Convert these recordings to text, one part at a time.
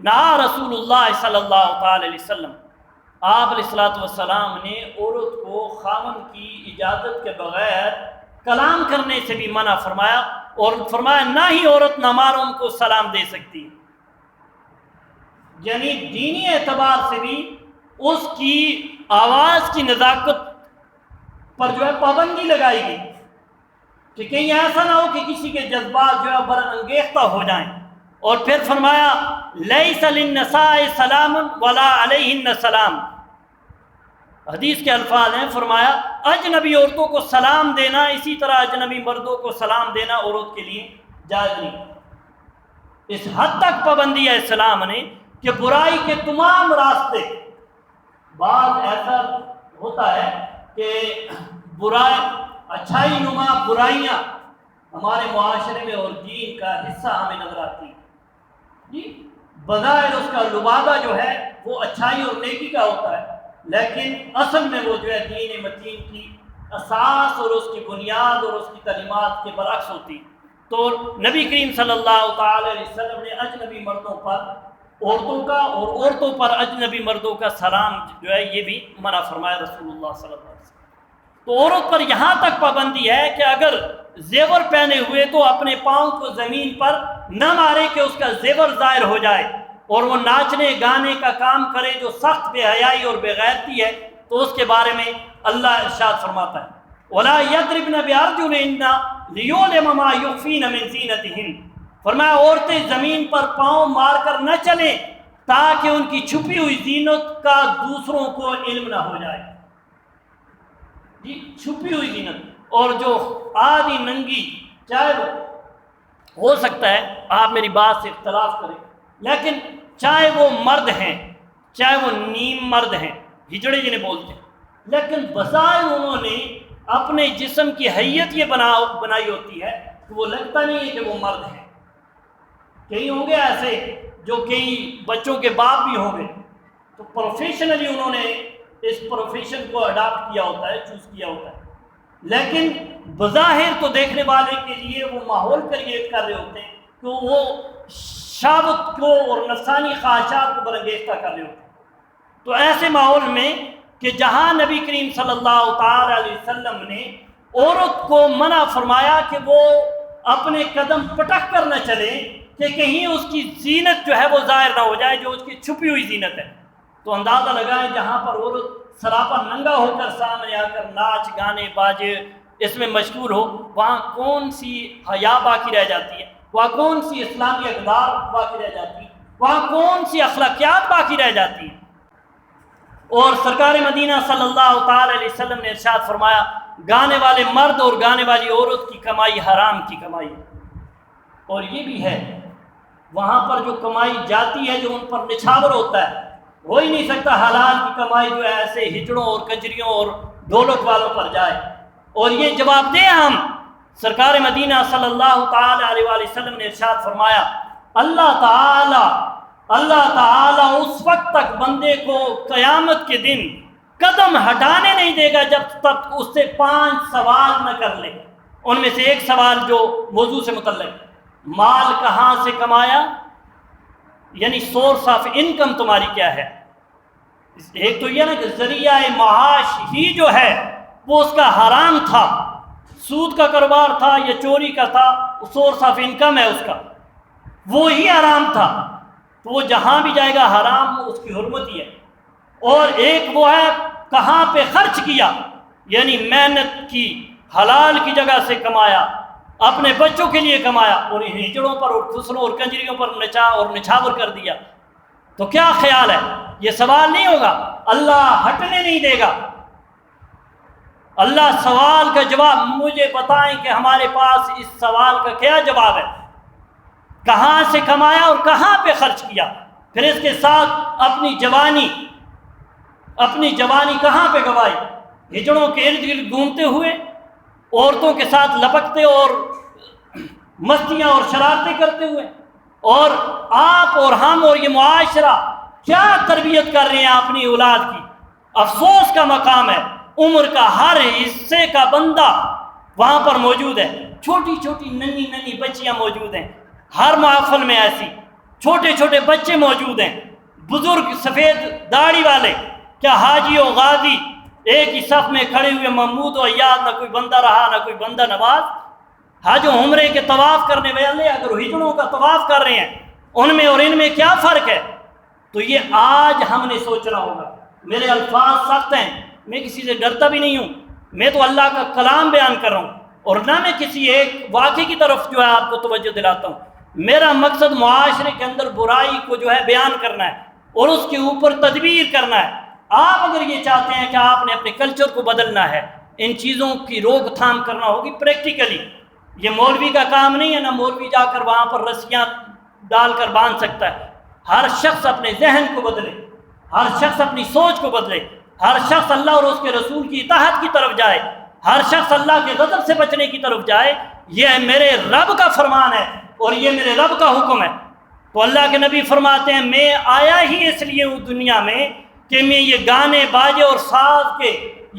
نہا رسول اللہ صلی اللہ تعالی علیہ وسلم، آپ علیہ الصلوۃ والسلام نے عورت کو خاوند کی اجازت کے بغیر کلام کرنے سے بھی منع فرمایا، اور فرمایا نہ ہی عورت نامحرم کو سلام دے سکتی، یعنی دینی اعتبار سے بھی اس کی آواز کی نزاکت پر جو ہے پابندی لگائی گئی کہ کہیں ایسا نہ ہو کہ کسی کے جذبات جو ہے برانگیختہ ہو جائیں۔ اور پھر فرمایا لیس للنساء سلام ولا علیہن سلام، حدیث کے الفاظ ہیں، فرمایا اجنبی عورتوں کو سلام دینا اسی طرح اجنبی مردوں کو سلام دینا عورت کے لیے جائز نہیں۔ اس حد تک پابندی ہے اسلام نے کہ برائی کے تمام راستے، بعض ایسا ہوتا ہے کہ برائی اچھائی نما برائیاں ہمارے معاشرے میں اور دین کا حصہ ہمیں نظر آتی ہیں، جی بظاہر اس کا لبادہ جو ہے وہ اچھائی اور نیکی کا ہوتا ہے، لیکن اصل میں وہ جو ہے دین متین کی اساس اور اس کی بنیاد اور اس کی تعلیمات کے برعکس ہوتی۔ تو نبی کریم صلی اللہ تعالی علیہ وسلم نے اجنبی مردوں پر عورتوں کا اور عورتوں پر اجنبی مردوں کا سلام جو ہے یہ بھی منع فرمایا رسول اللہ صلی اللہ علیہ وسلم۔ تو عورت پر یہاں تک پابندی ہے کہ اگر زیور پہنے ہوئے تو اپنے پاؤں کو زمین پر نہ مارے کہ اس کا زیور ظاہر ہو جائے، اور وہ ناچنے گانے کا کام کرے جو سخت بے حیائی اور بے غیرتی ہے تو اس کے بارے میں اللہ ارشاد فرماتا ہے وَلَا يَضْرِبْنَ بِأَرْجُلِهِنَّ لِيُعْلَمَ مَا يُخْفِينَ مِنْ زِينَتِهِنَّ، فرمایا عورتیں زمین پر پاؤں مار کر نہ چلیں تاکہ ان کی چھپی ہوئی زینت کا دوسروں کو علم نہ ہو جائے، جی چھپی ہوئی زینت۔ اور جو آدھی ننگی، چاہے وہ ہو سکتا ہے آپ میری بات سے اختلاف کریں، لیکن چاہے وہ مرد ہیں چاہے وہ نیم مرد ہیں، ہجڑے جنہیں بولتے ہیں، لیکن بظاہر انہوں نے اپنے جسم کی حیت یہ بنائی ہوتی ہے کہ وہ لگتا نہیں ہے کہ وہ مرد ہیں۔ کئی ہوں گے ایسے جو کئی بچوں کے باپ بھی ہوں گے، تو پروفیشنلی انہوں نے اس پروفیشن کو اڈاپٹ کیا ہوتا ہے، چوز کیا ہوتا ہے، لیکن بظاہر تو دیکھنے والے کے لیے وہ ماحول کریٹ کر رہے ہوتے ہیں کہ وہ شہوت کو اور نفسانی خواہشات کو برانگیختہ کر رہے ہوتے ہیں۔ تو ایسے ماحول میں کہ جہاں نبی کریم صلی اللہ تعالی علیہ وسلم نے عورت کو منع فرمایا کہ وہ اپنے قدم پٹک کر نہ چلے کہ کہیں اس کی زینت جو ہے وہ ظاہر نہ ہو جائے جو اس کی چھپی ہوئی زینت ہے، تو اندازہ لگائیں جہاں پر عورت سراپا ننگا ہو کر سامنے آ کر ناچ گانے باجے اس میں مشغول ہو، وہاں کون سی حیا باقی رہ جاتی ہے، وہاں کون سی اسلامی اقدار باقی رہ جاتی ہے، وہاں کون سی اخلاقیات باقی رہ جاتی ہیں۔ اور سرکار مدینہ صلی اللہ تعالی علیہ وسلم نے ارشاد فرمایا گانے والے مرد اور گانے والی عورت کی کمائی حرام کی کمائی، اور یہ بھی ہے وہاں پر جو کمائی جاتی ہے جو ان پر نچھاور ہوتا ہے، ہو ہی نہیں سکتا حلال کی کمائی جو ہے ایسے ہجڑوں اور کنجریوں اور ڈھولک والوں پر جائے۔ اور یہ جواب دیں ہم، سرکار مدینہ صلی اللہ تعالی علیہ وآلہ وسلم نے ارشاد فرمایا اللہ تعالی اس وقت تک بندے کو قیامت کے دن قدم ہٹانے نہیں دے گا جب تک اس سے 5 سوال نہ کر لے۔ ان میں سے ایک سوال جو موضوع سے متعلق، مال کہاں سے کمایا، یعنی سورس آف انکم تمہاری کیا ہے۔ ایک تو یہ نا کہ ذریعہ معاش ہی جو ہے وہ اس کا حرام تھا، سود کا کاروبار تھا یا چوری کا تھا، سورس آف انکم ہے اس کا، وہ ہی حرام تھا، تو وہ جہاں بھی جائے گا حرام اس کی حرمت ہی ہے۔ اور ایک وہ ہے کہاں پہ خرچ کیا، یعنی محنت کی، حلال کی جگہ سے کمایا، اپنے بچوں کے لیے کمایا، اور ہجڑوں پر اور خسروں اور کنجریوں پر نچا اور نچھاور کر دیا، تو کیا خیال ہے؟ یہ سوال نہیں ہوگا، اللہ ہٹنے نہیں دے گا۔ اللہ سوال کا جواب، مجھے بتائیں کہ ہمارے پاس اس سوال کا کیا جواب ہے، کہاں سے کمایا اور کہاں پہ خرچ کیا۔ پھر اس کے ساتھ اپنی جوانی کہاں پہ گوائی، ہجڑوں کے ارد گرد گھومتے ہوئے، عورتوں کے ساتھ لپکتے اور مستیاں اور شرارتیں کرتے ہوئے، اور آپ اور ہم اور یہ معاشرہ کیا تربیت کر رہے ہیں اپنی اولاد کی۔ افسوس کا مقام ہے، عمر کا ہر حصے کا بندہ وہاں پر موجود ہے، چھوٹی چھوٹی ننھی ننھی بچیاں موجود ہیں، ہر محفل میں ایسی چھوٹے چھوٹے بچے موجود ہیں، بزرگ سفید داڑھی والے، کیا حاجی و غازی ایک ہی صف میں کھڑے ہوئے، محمود و ایاد، نہ کوئی بندہ رہا نہ کوئی بندہ نواز۔ حج و عمرے کے طواف کرنے والے اگر ہجڑوں کا طواف کر رہے ہیں، ان میں اور ان میں کیا فرق ہے؟ تو یہ آج ہم نے سوچنا ہوگا۔ میرے الفاظ سخت ہیں، میں کسی سے ڈرتا بھی نہیں ہوں، میں تو اللہ کا کلام بیان کر رہا ہوں، اور نہ میں کسی ایک واقعے کی طرف جو ہے آپ کو توجہ دلاتا ہوں۔ میرا مقصد معاشرے کے اندر برائی کو جو ہے بیان کرنا ہے اور اس کے اوپر تدبیر کرنا ہے۔ آپ اگر یہ چاہتے ہیں کہ آپ نے اپنے کلچر کو بدلنا ہے، ان چیزوں کی روک تھام کرنا ہوگی پریکٹیکلی۔ یہ مولوی کا کام نہیں ہے، نہ مولوی جا کر وہاں پر رسیاں ڈال کر باندھ سکتا ہے۔ ہر شخص اپنے ذہن کو بدلے، ہر شخص اپنی سوچ کو بدلے، ہر شخص اللہ اور اس کے رسول کی اطاعت کی طرف جائے، ہر شخص اللہ کے غضب سے بچنے کی طرف جائے۔ یہ میرے رب کا فرمان ہے اور یہ میرے رب کا حکم ہے۔ تو اللہ کے نبی فرماتے ہیں میں آیا ہی اس لیے ہوں دنیا میں کہ میں یہ گانے باجے اور ساز کے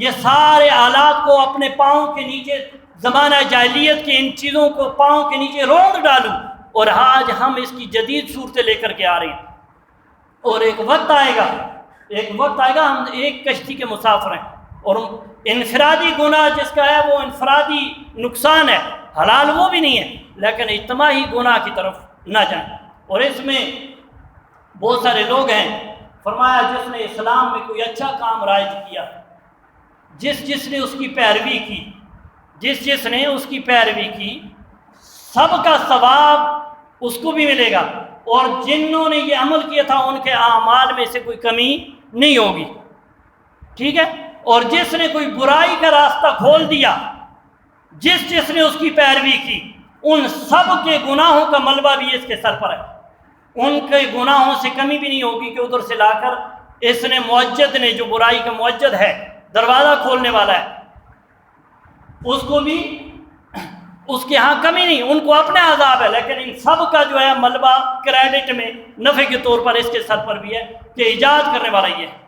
یہ سارے آلات کو اپنے پاؤں کے نیچے، زمانہ جاہلیت کے ان چیزوں کو پاؤں کے نیچے روند ڈالوں، اور آج ہم اس کی جدید صورتیں لے کر کے آ رہے ہیں۔ اور ایک وقت آئے گا ہم ایک کشتی کے مسافر ہیں، اور انفرادی گناہ جس کا ہے وہ انفرادی نقصان ہے، حلال وہ بھی نہیں ہے، لیکن اجتماعی گناہ کی طرف نہ جائیں۔ اور اس میں بہت سارے لوگ ہیں، فرمایا جس نے اسلام میں کوئی اچھا کام رائج کیا، جس نے اس کی پیروی کی، جس نے اس کی پیروی کی، سب کا ثواب اس کو بھی ملے گا، اور جنہوں نے یہ عمل کیا تھا ان کے اعمال میں سے کوئی کمی نہیں ہوگی، ٹھیک ہے۔ اور جس نے کوئی برائی کا راستہ کھول دیا، جس نے اس کی پیروی کی، ان سب کے گناہوں کا ملبہ بھی اس کے سر پر ہے، ان کے گناہوں سے کمی بھی نہیں ہوگی کہ ادھر سے لا کر اس نے معجد نے، جو برائی کا معجد ہے، دروازہ کھولنے والا ہے، اس کو بھی اس کے ہاں کمی نہیں، ان کو اپنے عذاب ہے، لیکن ان سب کا جو ہے ملبہ کریڈٹ میں نفع کے طور پر اس کے سر پر بھی ہے کہ ایجاد کرنے والا یہ ہے۔